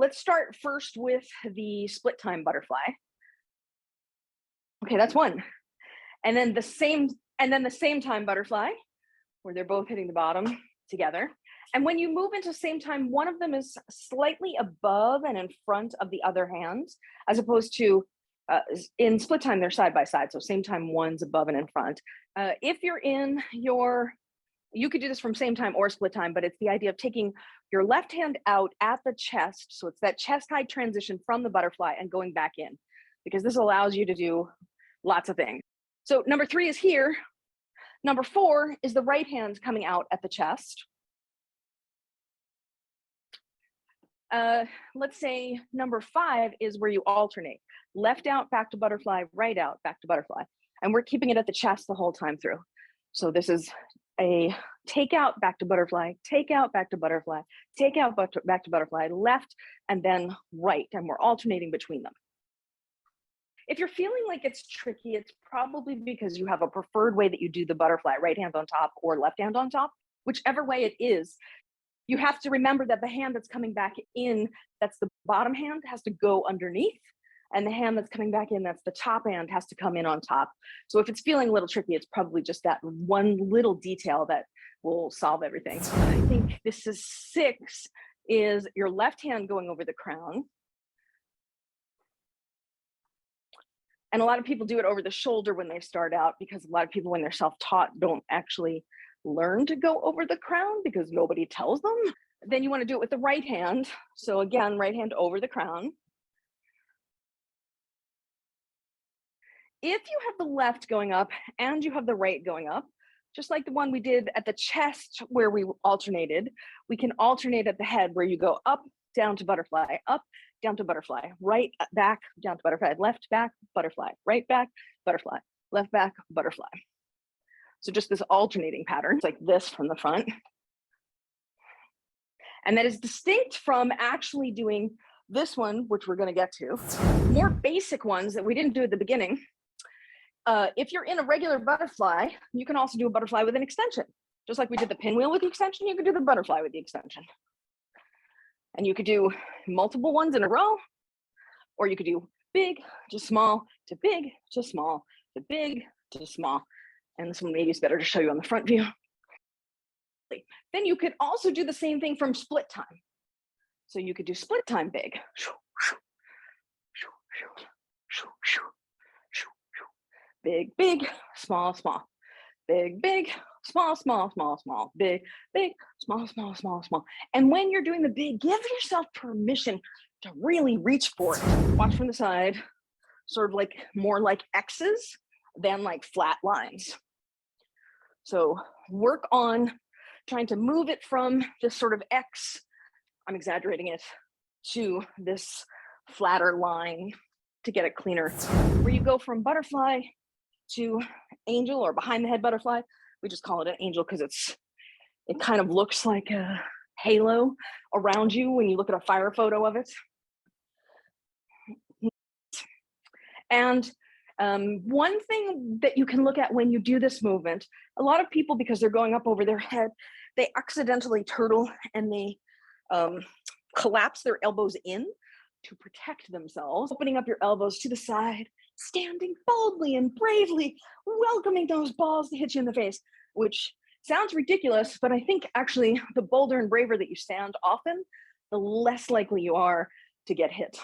let's start first with the split time butterfly. Okay, that's one. And then the same time butterfly, where they're both hitting the bottom together. And when you move into same time, one of them is slightly above and in front of the other hand, as opposed to in split time, they're side by side. So same time, one's above and in front. If you're in your, you could do this from same time or split time, but it's the idea of taking your left hand out at the chest. So it's that chest high transition from the butterfly and going back in, because this allows you to do lots of things. So number 3 is here. Number 4 is the right hand coming out at the chest. Let's say number 5 is where you alternate. Left out, back to butterfly, right out, back to butterfly. And we're keeping it at the chest the whole time through. So this is a take out, back to butterfly, take out, back to butterfly, take out, back to butterfly, left, and then right. And we're alternating between them. If you're feeling like it's tricky, it's probably because you have a preferred way that you do the butterfly, right hand on top or left hand on top. Whichever way it is, you have to remember that the hand that's coming back in, that's the bottom hand, has to go underneath. And the hand that's coming back in, that's the top hand, has to come in on top. So if it's feeling a little tricky, it's probably just that one little detail that will solve everything. I think this is 6, is your left hand going over the crown. And a lot of people do it over the shoulder when they start out, because a lot of people, when they're self-taught, don't actually learn to go over the crown because nobody tells them. Then you want to do it with the right hand. So again, right hand over the crown. If you have the left going up and you have the right going up, just like the one we did at the chest where we alternated, we can alternate at the head where you go up, down to butterfly, up, down to butterfly, right, back, down to butterfly, left, back, butterfly, right, back, butterfly, left, back, butterfly. So just this alternating pattern, it's like this from the front. And that is distinct from actually doing this one, which we're going to get to. More basic ones that we didn't do at the beginning. If you're in a regular butterfly, you can also do a butterfly with an extension. Just like we did the pinwheel with the extension, you could do the butterfly with the extension. And you could do multiple ones in a row, or you could do big to small to big to small to big to small. And this one maybe is better to show you on the front view. Then you could also do the same thing from split time. So you could do split time big. Big, big, small, small. Big, big, small, small, small, small. Big, big, small, small, small, small. And when you're doing the big, give yourself permission to really reach for it. Watch from the side, sort of like more like X's than like flat lines. So work on trying to move it from this sort of X, I'm exaggerating it, to this flatter line to get it cleaner. Where you go from butterfly to angel or behind the head butterfly, we just call it an angel because it kind of looks like a halo around you when you look at a fire photo of it. And one thing that you can look at when you do this movement, a lot of people, because they're going up over their head, they accidentally turtle and they collapse their elbows in to protect themselves, opening up your elbows to the side, standing boldly and bravely, welcoming those balls to hit you in the face, which sounds ridiculous, but I think actually the bolder and braver that you stand often, the less likely you are to get hit.